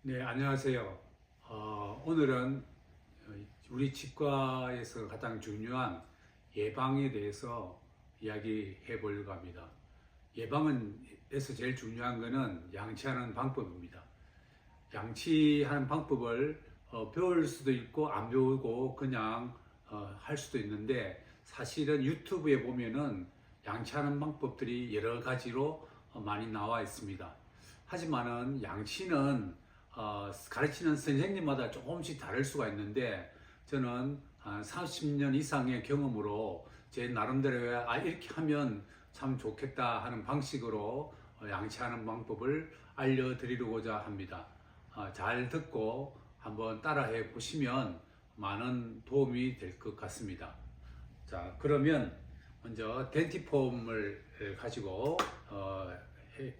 네, 안녕하세요. 오늘은 우리 치과에서 가장 중요한 예방에 대해서 이야기해 보려고 합니다. 예방에서 제일 중요한 것은 양치하는 방법입니다. 양치하는 방법을 배울 수도 있고 안 배우고 그냥 할 수도 있는데 사실은 유튜브에 보면은 양치하는 방법들이 여러 가지로 많이 나와 있습니다. 하지만은 양치는 가르치는 선생님마다 조금씩 다를 수가 있는데 저는 한 30년 이상의 경험으로 제 나름대로 이렇게 하면 참 좋겠다 하는 방식으로 양치하는 방법을 알려드리려고자 합니다. 잘 듣고 한번 따라해 보시면 많은 도움이 될 것 같습니다. 자, 그러면 먼저 덴티폼을 가지고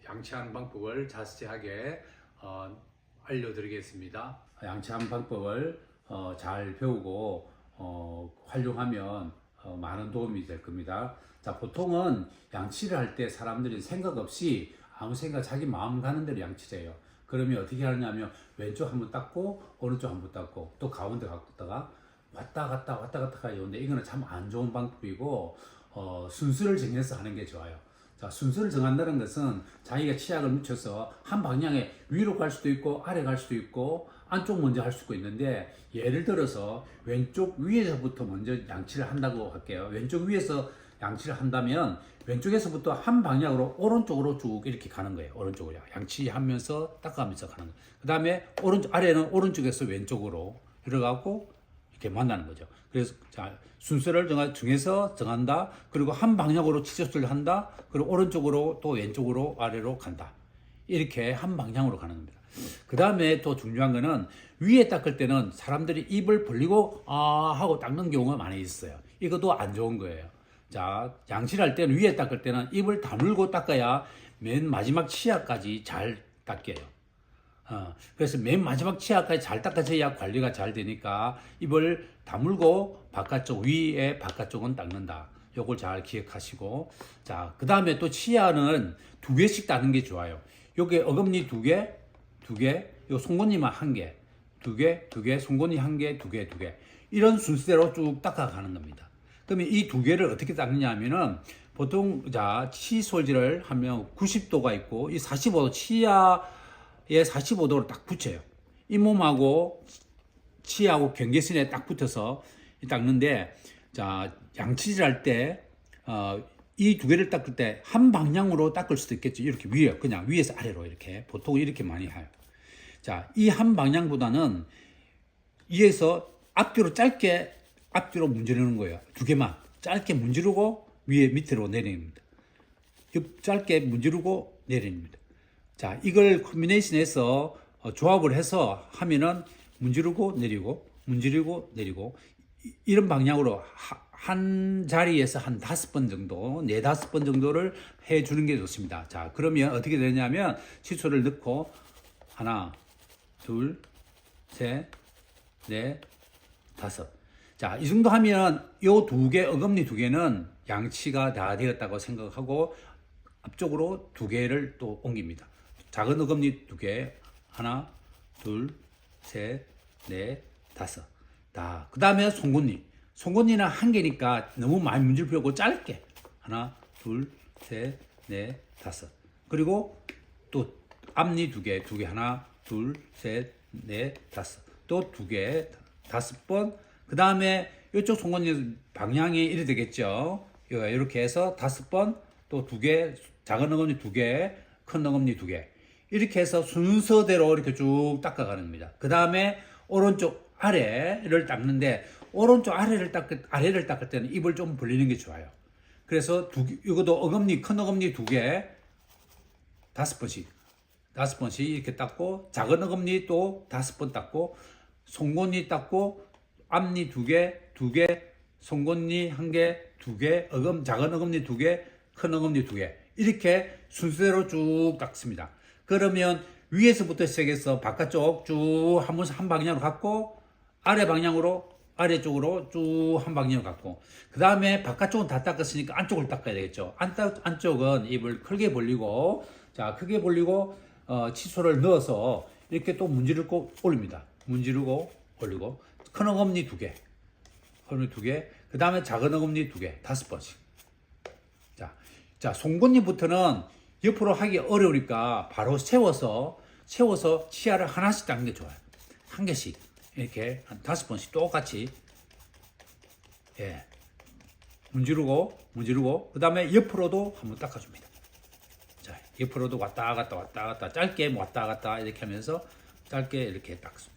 양치하는 방법을 자세하게 알려드리겠습니다. 양치하는 방법을 잘 배우고 활용하면 많은 도움이 될 겁니다. 자, 보통은 양치를 할 때 사람들이 생각 없이 아무 생각 자기 마음 가는 대로 양치를 해요. 그러면 어떻게 하느냐면 왼쪽 한번 닦고 오른쪽 한번 닦고 또 가운데 갔다가 왔다 갔다 하는데 이거는 참 안 좋은 방법이고 순서를 정해서 하는 게 좋아요. 자, 순서를 정한다는 것은 자기가 치약을 묻혀서 한 방향에 위로 갈 수도 있고 아래 갈 수도 있고 안쪽 먼저 할 수도 있는데 예를 들어서 왼쪽 위에서부터 먼저 양치를 한다고 할게요. 왼쪽 위에서 양치를 한다면 왼쪽에서부터 한 방향으로 오른쪽으로 쭉 이렇게 가는 거예요. 오른쪽으로 양치하면서 닦아가면서 가는 거예요. 그 다음에 아래는 오른쪽에서 왼쪽으로 들어가고 이렇게 만나는 거죠. 그래서 자, 순서를 정해서 정한다. 그리고 한 방향으로 치젓을 한다. 그리고 오른쪽으로 또 왼쪽으로 아래로 간다. 이렇게 한 방향으로 가는 겁니다. 그 다음에 또 중요한 거는 위에 닦을 때는 사람들이 입을 벌리고 하고 닦는 경우가 많이 있어요. 이것도 안 좋은 거예요. 자, 양치를 할 때는 위에 닦을 때는 입을 다물고 닦아야 맨 마지막 치아까지 잘 닦여요. 그래서 맨 마지막 치아까지 잘 닦아져야 관리가 잘 되니까 입을 다물고 위에 바깥쪽은 닦는다. 요걸 잘 기억하시고. 자, 그 다음에 또 치아는 2개씩 닦는 게 좋아요. 요게 어금니 2개, 요 송곳니만 1개, 2개, 송곳니 1개, 2개. 이런 순서대로 쭉 닦아가는 겁니다. 그러면 이 2개를 어떻게 닦느냐 하면은 보통 치솔질을 하면 90도가 있고 이 45도 치아에 45도로 딱 붙여요. 잇몸하고 치아하고 경계선에 딱 붙어서 닦는데, 자, 양치질 할 때, 이 2개를 닦을 때 한 방향으로 닦을 수도 있겠죠. 이렇게 그냥 위에서 아래로 이렇게. 보통 이렇게 많이 해요. 자, 이 한 방향보다는 위에서 짧게 앞뒤로 문지르는 거예요. 2개만. 짧게 문지르고 밑으로 내립니다. 짧게 문지르고 내립니다. 자, 이걸 콤비네이션해서 조합을 해서 하면은 문지르고 내리고 이런 방향으로 한 자리에서 한 5번 정도, 4-5번 정도를 해주는 게 좋습니다. 자, 그러면 어떻게 되냐면 칫솔을 넣고 하나, 둘, 셋, 넷, 5. 자, 이 정도 하면 요 2개, 어금니 2개는 양치가 다 되었다고 생각하고 앞쪽으로 2개를 또 옮깁니다. 작은 어금니 2개, 하나, 둘, 셋, 넷, 5. 그 다음에 송곳니는 1개니까 너무 많이 문질 필요 없고 짧게. 하나, 둘, 셋, 넷, 5. 그리고 또 앞니 2개, 하나, 둘, 셋, 넷, 5. 또 2개, 5번. 그 다음에 이쪽 송곳니 방향이 이래 되겠죠. 이렇게 해서 5번, 또 2개, 작은 어금니 2개, 큰 어금니 2개. 이렇게 해서 순서대로 이렇게 쭉 닦아가는 겁니다. 그 다음에 오른쪽 아래를 닦는데, 오른쪽 아래를 닦을 때는 입을 좀 벌리는 게 좋아요. 그래서 이것도 큰 어금니 2개, 5번씩 이렇게 닦고, 작은 어금니 또 5번 닦고, 송곳니 닦고, 앞니 2개, 송곳니 1개, 2개, 작은 어금니 2개, 큰 어금니 2개. 이렇게 순서대로 쭉 닦습니다. 그러면 위에서부터 시작해서 바깥쪽 쭉 한 방향으로 갔고, 아래쪽으로 쭉 한 방향으로 갔고, 그 다음에 바깥쪽은 다 닦았으니까 안쪽을 닦아야 되겠죠. 안쪽은 입을 크게 벌리고, 자, 크게 벌리고, 칫솔을 넣어서 이렇게 또 문지르고 올립니다. 문지르고 올리고 큰 어금니 2개, 어금니 2개, 그 다음에 작은 어금니 2개, 5번씩. 자, 송곳니부터는 옆으로 하기 어려우니까 바로 세워서 치아를 하나씩 닦는 게 좋아요. 한 개씩 이렇게 한 5번씩 똑같이 문지르고 그 다음에 옆으로도 한번 닦아줍니다. 자, 옆으로도 왔다 갔다 짧게 왔다 갔다 이렇게 하면서 짧게 이렇게 닦수.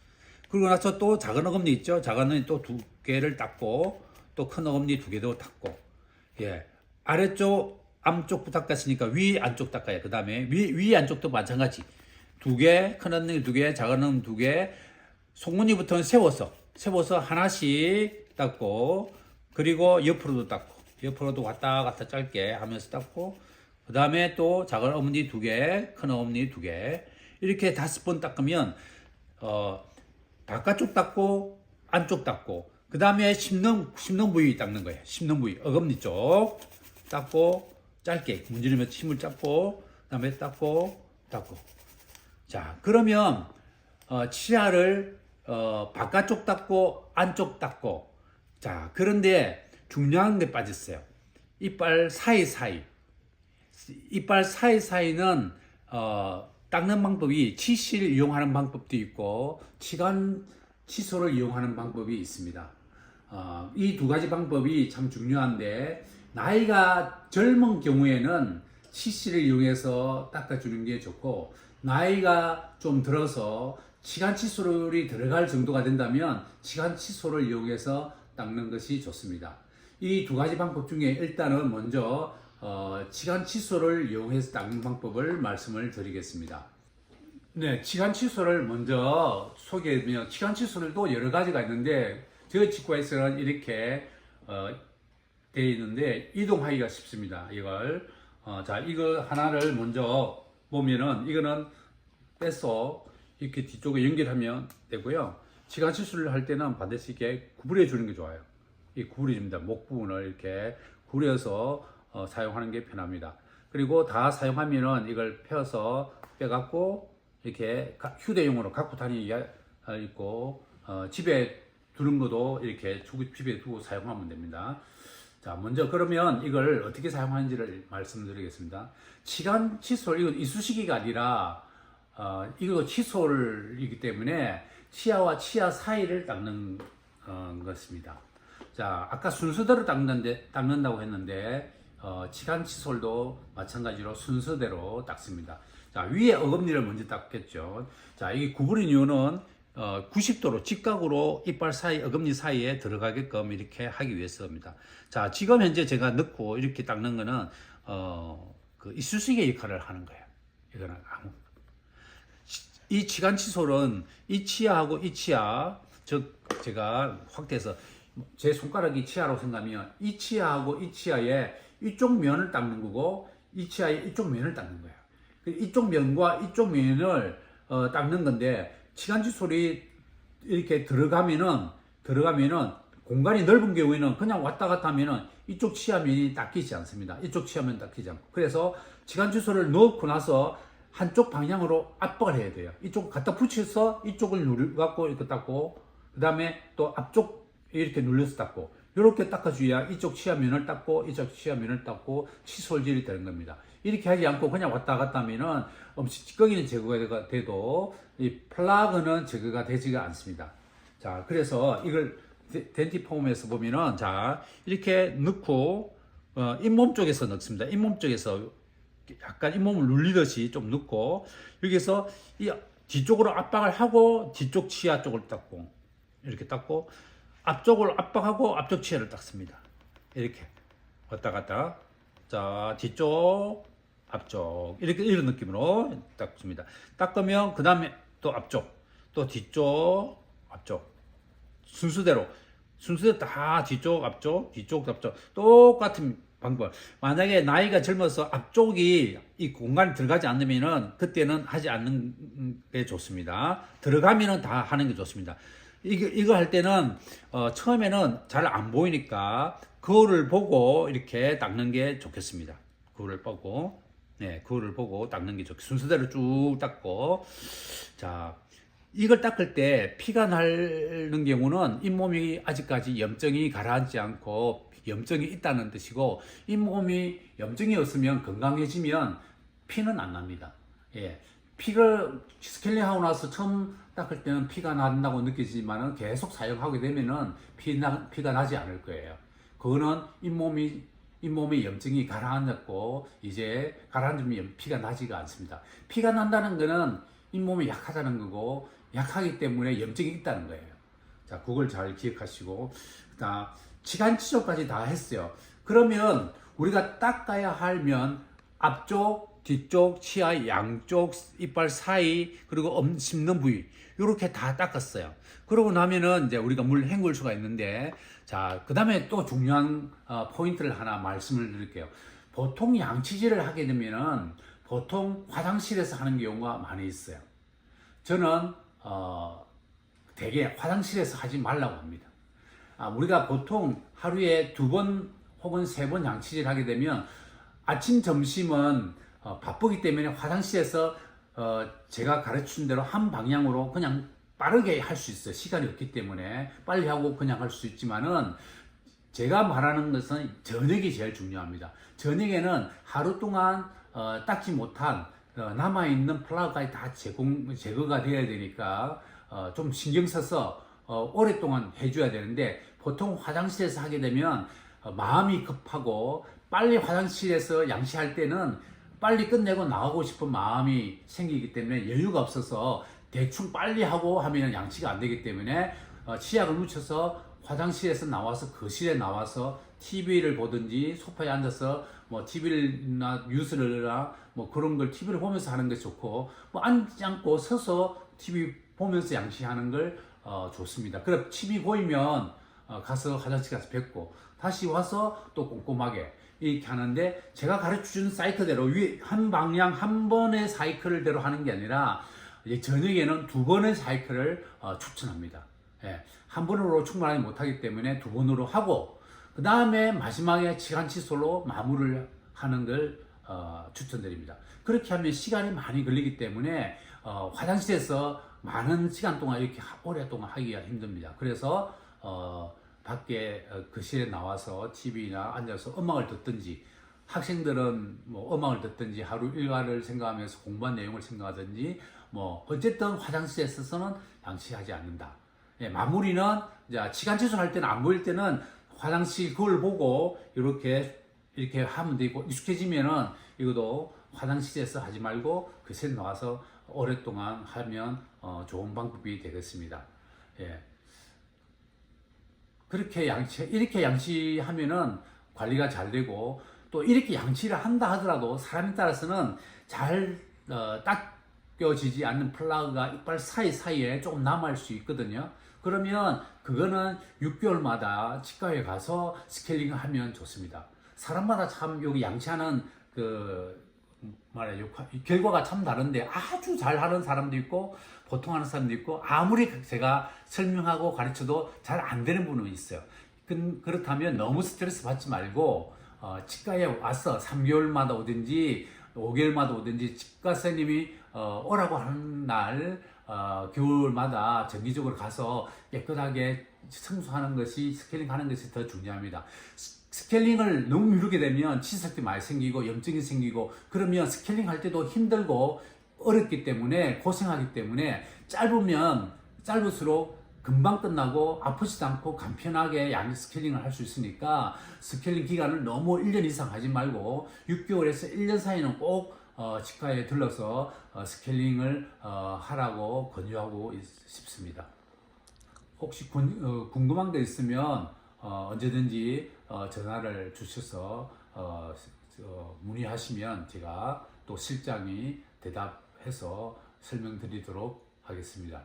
그리고 나서 또 작은 어금니 있죠? 작은 어금니 또 2개를 닦고 또 큰 어금니 2개도 닦고, 아래쪽 앞쪽 닦았으니까 위 안쪽 닦아요. 그 다음에 위 안쪽도 마찬가지 2개, 큰 어금니 2개, 작은 어금니 2개, 송곳니부터는 세워서 하나씩 닦고, 그리고 옆으로도 닦고, 옆으로도 왔다 갔다 짧게 하면서 닦고, 그 다음에 또 작은 어금니 2개, 큰 어금니 2개, 이렇게 5번 닦으면 바깥쪽 닦고 안쪽 닦고, 그 다음에 씹는 부위 닦는 거예요. 씹는 부위 어금니 쪽 닦고 짧게 문지르면서 힘을 잡고, 그 다음에 닦고. 자, 그러면 치아를 바깥쪽 닦고 안쪽 닦고. 자, 그런데 중요한 게 빠졌어요. 이빨 사이사이는 닦는 방법이 치실을 이용하는 방법도 있고 치간 칫솔을 이용하는 방법이 있습니다. 이 2가지 방법이 참 중요한데, 나이가 젊은 경우에는 치실을 이용해서 닦아주는 게 좋고, 나이가 좀 들어서 치간 칫솔이 들어갈 정도가 된다면 치간 칫솔을 이용해서 닦는 것이 좋습니다. 이 2가지 방법 중에 일단은 먼저 치간 칫솔을 이용해서 닦는 방법을 말씀을 드리겠습니다. 네, 치간 칫솔을 먼저 소개하면, 치간 칫솔도 여러 가지가 있는데 저희 치과에서는 이렇게 되어 있는데 이동하기가 쉽습니다. 자, 이거 하나를 먼저 보면은 이거는 빼서 이렇게 뒤쪽에 연결하면 되고요. 치간 칫솔을 할 때는 반드시 이렇게 구부려 주는 게 좋아요. 이 구부려 줍니다. 목 부분을 이렇게 구부려서 사용하는 게 편합니다. 그리고 다 사용하면은 이걸 펴서 빼갖고 이렇게 휴대용으로 갖고 다니기가 있고, 집에 두는 것도 이렇게 집에 두고 사용하면 됩니다. 자, 먼저 그러면 이걸 어떻게 사용하는지를 말씀드리겠습니다. 치간 칫솔, 이거 이쑤시개가 아니라 이거 칫솔이기 때문에 치아와 치아 사이를 닦는 것입니다. 자, 아까 순서대로 닦는다고 했는데 치간 칫솔도 마찬가지로 순서대로 닦습니다. 자, 위에 어금니를 먼저 닦겠죠. 자, 이게 구부린 이유는 90도로 직각으로 이빨 사이, 어금니 사이에 들어가게끔 이렇게 하기 위해서입니다. 자, 지금 현재 제가 넣고 이렇게 닦는 거는 그 이쑤시개 역할을 하는 거예요. 이거는 이 치간 칫솔은 이 치아하고 이 치아, 즉 제가 확대해서 제 손가락이 치아라고 생각하면 이 치아하고 이 치아의 이쪽 면을 닦는 거고, 이 치아의 이쪽 면을 닦는 거예요. 이쪽 면과 이쪽 면을 닦는 건데, 치간 칫솔이 이렇게 들어가면은 공간이 넓은 경우에는 그냥 왔다 갔다 하면은 이쪽 치아면이 닦이지 않습니다. 이쪽 치아면 닦이지 않고. 그래서 치간 칫솔을 넣고 나서 한쪽 방향으로 압박을 해야 돼요. 이쪽 갖다 붙여서 이쪽을 누르갖고 이렇게 닦고, 그 다음에 또 앞쪽 이렇게 눌러서 닦고, 이렇게 닦아줘야 이쪽 치아면을 닦고 이쪽 치아면을 닦고 칫솔질이 되는 겁니다. 이렇게 하지 않고 그냥 왔다 갔다 하면은 찌꺼기는 제거가 돼도 이 플라그는 제거가 되지가 않습니다. 자, 그래서 이걸 덴티폼에서 보면은, 자, 이렇게 넣고 잇몸 쪽에서 넣습니다. 잇몸 쪽에서 약간 잇몸을 눌리듯이 좀 넣고, 여기서 이 뒤쪽으로 압박을 하고 뒤쪽 치아 쪽을 닦고, 이렇게 닦고 앞쪽을 압박하고 앞쪽 치아를 닦습니다. 이렇게 왔다 갔다. 자, 뒤쪽 앞쪽 이렇게 이런 느낌으로 닦습니다. 닦으면 그 다음에 또 앞쪽, 또 뒤쪽 앞쪽, 순서대로 다 뒤쪽 앞쪽 똑같은 방법. 만약에 나이가 젊어서 앞쪽이 이 공간에 들어가지 않으면은 그때는 하지 않는 게 좋습니다. 들어가면은 다 하는 게 좋습니다. 이거 할 때는 처음에는 잘 안 보이니까 거울을 보고 이렇게 닦는 게 좋겠습니다. 거울을 보고 닦는 게 좋겠습니다. 순서대로 쭉 닦고. 자, 이걸 닦을 때 피가 나는 경우는 잇몸이 아직까지 염증이 가라앉지 않고 염증이 있다는 뜻이고, 잇몸이 염증이 없으면 건강해지면 피는 안 납니다. 예. 피를 스케일링하고 나서 처음 닦을 때는 피가 난다고 느끼지만은 계속 사용하게 되면은 피가 나지 않을 거예요. 그거는 잇몸의 염증이 가라앉았고, 이제 가라앉으면 피가 나지가 않습니다. 피가 난다는 거는 잇몸이 약하다는 거고, 약하기 때문에 염증이 있다는 거예요. 자, 그걸 잘 기억하시고, 그다음 치간치조까지 다 했어요. 그러면 우리가 닦아야 하면 앞쪽, 뒤쪽, 치아 양쪽, 이빨 사이, 그리고 씹는 부위 이렇게 다 닦았어요. 그러고 나면은 이제 우리가 물 헹굴 수가 있는데, 자, 그 다음에 또 중요한 포인트를 하나 말씀을 드릴게요. 보통 양치질을 하게 되면은 보통 화장실에서 하는 경우가 많이 있어요. 저는 되게 화장실에서 하지 말라고 합니다. 우리가 보통 하루에 2번 혹은 3번 양치질 하게 되면 아침, 점심은 바쁘기 때문에 화장실에서 제가 가르친 대로 한 방향으로 그냥 빠르게 할 수 있어요. 시간이 없기 때문에 빨리 하고 그냥 할 수 있지만은, 제가 말하는 것은 저녁이 제일 중요합니다. 저녁에는 하루 동안 닦지 못한 남아있는 플라그가 다 제거가 되어야 되니까 좀 신경 써서 오랫동안 해줘야 되는데, 보통 화장실에서 하게 되면 마음이 급하고 빨리 화장실에서 양치할 때는 빨리 끝내고 나가고 싶은 마음이 생기기 때문에 여유가 없어서 대충 빨리 하고 하면 양치가 안 되기 때문에 치약을 묻혀서 화장실에서 나와서 거실에 나와서 TV를 보든지 소파에 앉아서 뭐 TV나 뉴스나 뭐 그런 걸 TV를 보면서 하는 게 좋고, 뭐 앉지 않고 서서 TV 보면서 양치하는 걸 좋습니다. 그럼 TV 보이면 가서 화장실 가서 뱉고 다시 와서 또 꼼꼼하게 이렇게 하는데, 제가 가르쳐준 사이클대로 한 방향 한 번의 사이클대로 하는 게 아니라 이제 저녁에는 2번의 사이클을 추천합니다. 예, 한 번으로 충분하지 못하기 때문에 2번으로 하고, 그 다음에 마지막에 치간칫솔로 마무리를 하는 걸 추천드립니다. 그렇게 하면 시간이 많이 걸리기 때문에 화장실에서 많은 시간 동안 이렇게 오랫동안 하기가 힘듭니다. 그래서 밖에 거실에 나와서 TV나 앉아서 음악을 듣든지, 학생들은 뭐 음악을 듣든지 하루 일과를 생각하면서 공부한 내용을 생각하든지, 뭐 어쨌든 화장실에 있어서는 양치하지 않는다. 예, 마무리는 이제 치간칫솔 할 때는 안 보일 때는 화장실 그걸 보고 이렇게 하면 되고, 익숙해지면은 이것도 화장실에서 하지 말고 거실에 나와서 오랫동안 하면 좋은 방법이 되겠습니다. 예. 이렇게 양치하면은 관리가 잘 되고, 또 이렇게 양치를 한다 하더라도 사람에 따라서는 잘 닦여지지 않는 플라그가 이빨 사이사이에 조금 남아있을 수 있거든요. 그러면 그거는 6개월마다 치과에 가서 스케일링을 하면 좋습니다. 사람마다 참 여기 양치하는 결과가 참 다른데, 아주 잘하는 사람도 있고 보통 하는 사람도 있고, 아무리 제가 설명하고 가르쳐도 잘 안 되는 분은 있어요. 그렇다면 너무 스트레스 받지 말고 치과에 와서 3개월마다 오든지 5개월마다 오든지 치과 선생님이 오라고 하는 날 겨울마다 정기적으로 가서 깨끗하게 청소하는 것이, 스케일링 하는 것이 더 중요합니다. 스케일링을 너무 미루게 되면 치석이 많이 생기고 염증이 생기고, 그러면 스케일링 할 때도 힘들고 어렵기 때문에, 고생하기 때문에 짧을수록 금방 끝나고 아프지도 않고 간편하게 스케일링을 할 수 있으니까, 스케일링 기간을 너무 1년 이상 하지 말고 6개월에서 1년 사이는 꼭 치과에 들러서 스케일링을 하라고 권유하고 싶습니다. 혹시 궁금한 게 있으면 언제든지 전화를 주셔서 문의하시면 제가 또 실장이 대답해서 설명드리도록 하겠습니다.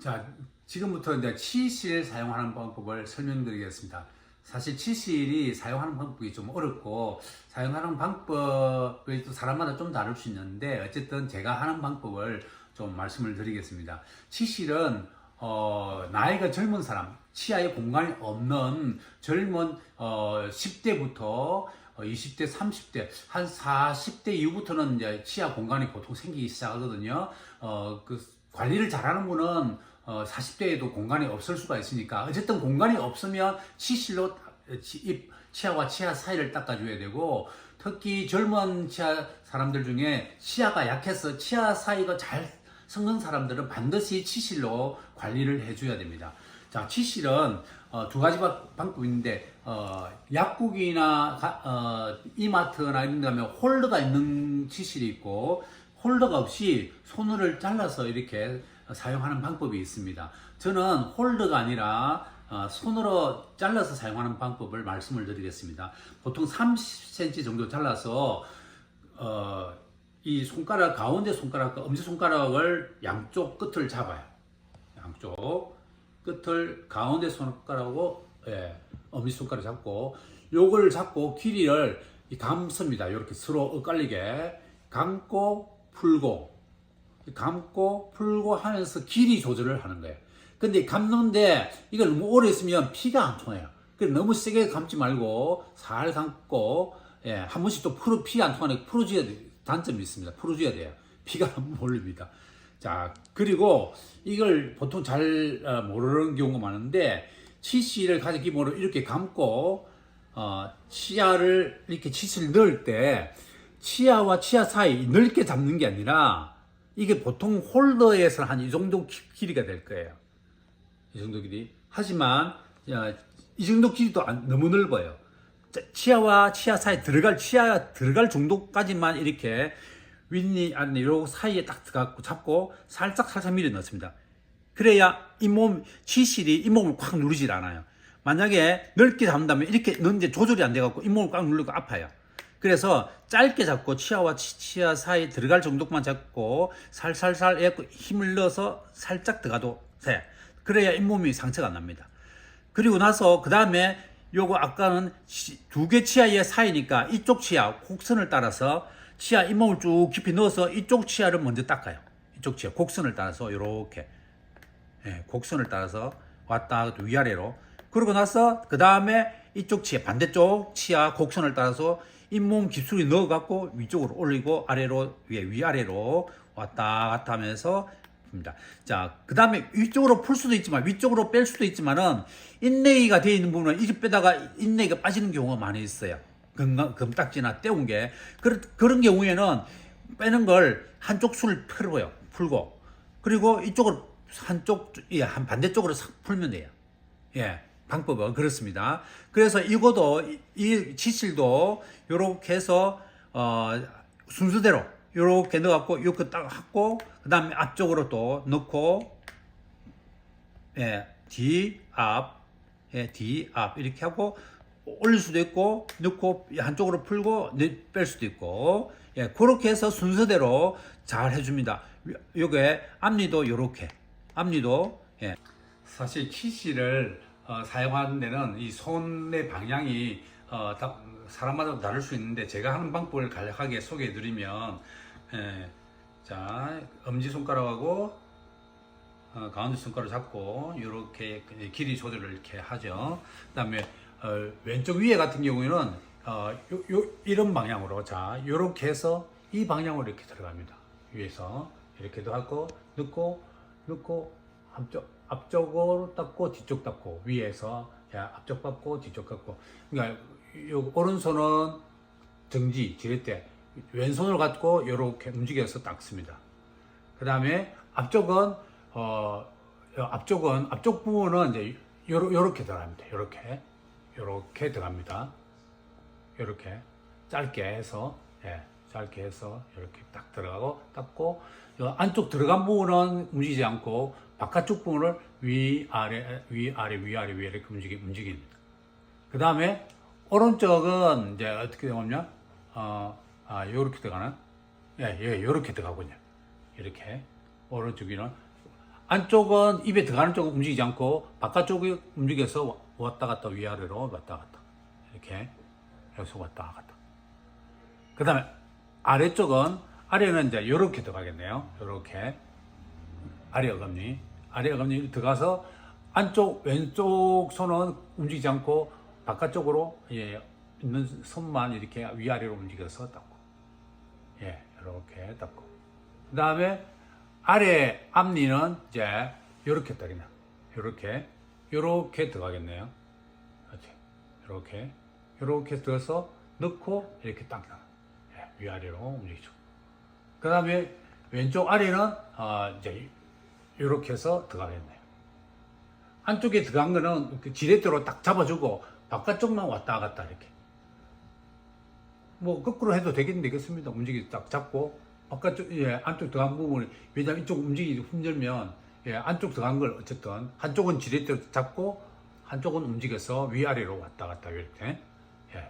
자, 지금부터 이제 치실 사용하는 방법을 설명드리겠습니다. 사실 치실이 사용하는 방법이 좀 어렵고, 사용하는 방법이 또 사람마다 좀 다를 수 있는데, 어쨌든 제가 하는 방법을 좀 말씀을 드리겠습니다. 치실은 나이가 젊은 사람, 치아에 공간이 없는 젊은 10대부터 20대, 30대, 한 40대 이후부터는 이제 치아 공간이 보통 생기기 시작하거든요. 관리를 잘하는 분은 40대에도 공간이 없을 수가 있으니까 어쨌든 공간이 없으면 치실로 치아와 치아 사이를 닦아줘야 되고, 특히 젊은 치아 사람들 중에 치아가 약해서 치아 사이가 잘 섞는 사람들은 반드시 치실로 관리를 해줘야 됩니다. 자, 치실은 두 가지 방법이 있는데, 약국이나 이마트나 이런 데 가면 홀더가 있는 치실이 있고, 홀더가 없이 손으로 잘라서 이렇게 사용하는 방법이 있습니다. 저는 홀더가 아니라 손으로 잘라서 사용하는 방법을 말씀을 드리겠습니다. 보통 30cm 정도 잘라서 이 손가락, 가운데 손가락과 엄지손가락을 양쪽 끝을 잡아요. 양쪽 끝을 가운데 손가락하고 엄지손가락 잡고, 요걸 잡고 길이를 감습니다. 이렇게 서로 엇갈리게 감고 풀고 하면서 길이 조절을 하는 거예요. 근데 감는데 이걸 너무 오래 있으면 피가 안 통해요. 그래서 너무 세게 감지 말고 살 감고, 한 번씩 또 피가 안 통하니까 풀어줘야 돼요. 단점이 있습니다. 풀어줘야 돼요. 피가 안 몰립니다. 자, 그리고 이걸 보통 잘 모르는 경우가 많은데, 치실을 가장 기본으로 이렇게 감고 치아를 이렇게 치실을 넣을 때 치아와 치아 사이 넓게 잡는 게 아니라, 이게 보통 홀더에서 한 이 정도 길이가 될 거예요. 이 정도 길이. 하지만 이 정도 길이도 너무 넓어요. 치아와 치아 사이 치아 들어갈 정도까지만 이렇게 윗니 안에 요 사이에 딱 들어가고 잡고 살짝 밀어 넣습니다. 그래야 치실이 잇몸을 꽉 누르질 않아요. 만약에 넓게 잡는다면 이렇게 넣는데 조절이 안 돼갖고 잇몸을 꽉 누르고 아파요. 그래서 짧게 잡고 치아와 치아 사이 들어갈 정도만 잡고 살살살 힘을 넣어서 살짝 들어가도 돼. 그래야 잇몸이 상처가 안 납니다. 그리고 나서 그 다음에 요거 아까는 두 개 치아의 사이니까 이쪽 치아 곡선을 따라서 치아 잇몸을 쭉 깊이 넣어서 이쪽 치아를 먼저 닦아요. 이쪽 치아 곡선을 따라서 요렇게 곡선을 따라서 왔다 갔다 위아래로. 그러고 나서 그 다음에 이쪽 치아 반대쪽 치아 곡선을 따라서 잇몸 깊숙이 넣어갖고 위쪽으로 올리고 아래로 위아래로 왔다 갔다 하면서 니다. 자, 그 다음에 위쪽으로 풀 수도 있지만 위쪽으로 뺄 수도 있지만은 인레이가 되어 있는 부분은 이집 빼다가 인레이가 빠지는 경우가 많이 있어요. 금딱지나 떼운 게. 그런 경우에는 빼는 걸 한쪽 술을 풀고 그리고 이쪽으로 한 반대쪽으로 싹 풀면 돼요. 방법은 그렇습니다. 그래서 이 치실도 요렇게 해서 순서대로 요렇게 넣어갖고 요렇게 딱 하고, 그 다음에 앞쪽으로 또 넣고 뒤앞 이렇게 하고 올릴 수도 있고, 넣고 한쪽으로 풀고 뺄 수도 있고, 그렇게 해서 순서대로 잘 해줍니다. 요게 앞니도 요렇게 앞니도 사실 치실을 사용하는 데는 이 손의 방향이 사람마다 다를 수 있는데, 제가 하는 방법을 간략하게 소개해 드리면, 자, 엄지손가락하고 가운데 손가락 잡고 이렇게 길이 조절을 이렇게 하죠. 그 다음에 왼쪽 위에 같은 경우에는 이런 방향으로, 자, 이렇게 해서 이 방향으로 이렇게 들어갑니다. 위에서 이렇게도 하고 넣고 앞쪽으로 닦고 뒤쪽 닦고, 위에서 앞쪽 닦고 뒤쪽 닦고. 그러니까 오른손은 정지 지렛대, 왼손을 갖고 이렇게 움직여서 닦습니다. 그 다음에 앞쪽 부분은 이제 요렇게 들어갑니다. 요렇게 들어갑니다. 요렇게 짧게 해서 이렇게 딱 들어가고 닦고, 안쪽 들어간 부분은 움직이지 않고 바깥쪽 부분을 위아래 이렇게 움직입니다. 그 다음에 오른쪽은 이제 어떻게 되냐? 요렇게 들어가는? 요렇게 들어가군요. 이렇게. 오른쪽 위는. 안쪽은 입에 들어가는 쪽은 움직이지 않고 바깥쪽이 움직여서 왔다 갔다 위아래로 왔다 갔다. 이렇게. 여기서 왔다 갔다. 그 다음에 아래는 이제 요렇게 들어가겠네요. 요렇게. 아래 어금니 들어가서 왼쪽 손은 움직이지 않고 바깥쪽으로 있는 손만 이렇게 위아래로 움직여서 닦고, 이렇게 닦고. 그 다음에 아래 앞니는 이제 이렇게 딱 그냥 이렇게 들어가겠네요. 이렇게 들어서 넣고 이렇게 딱 위아래로 움직이죠. 그 다음에 왼쪽 아래는 이제 이렇게 해서 들어가겠네요. 안쪽에 들어간 거는 그 지렛대로 딱 잡아주고 바깥쪽만 왔다 갔다 이렇게. 뭐 거꾸로 해도 되겠습니다. 움직이 딱 잡고 바깥쪽 안쪽 들어간 부분을, 왜냐면 이쪽 움직이기 힘들면 안쪽 들어간 걸 어쨌든 한쪽은 지렛대로 잡고 한쪽은 움직여서 위아래로 왔다 갔다 이렇게.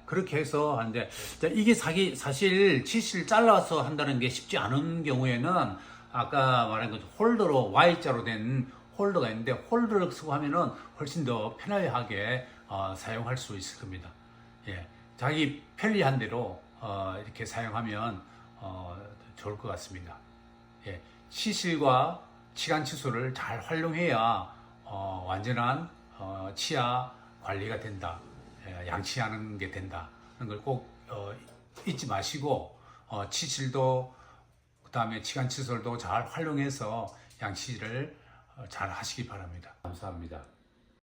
그렇게 해서 하는데, 이게 사실 치실 잘라서 한다는 게 쉽지 않은 경우에는 아까 말한 것 홀더로 Y자로 된 홀더가 있는데, 홀더를 쓰고 하면은 훨씬 더 편하게 사용할 수 있을 겁니다. 자기 편리한 대로 이렇게 사용하면 좋을 것 같습니다. 치실과 치간 칫솔을 잘 활용해야 완전한 치아 관리가 된다. 양치하는 게 된다는 걸 꼭 잊지 마시고, 치실도 그 다음에 치간 칫솔도 잘 활용해서 양치를 잘 하시기 바랍니다. 감사합니다.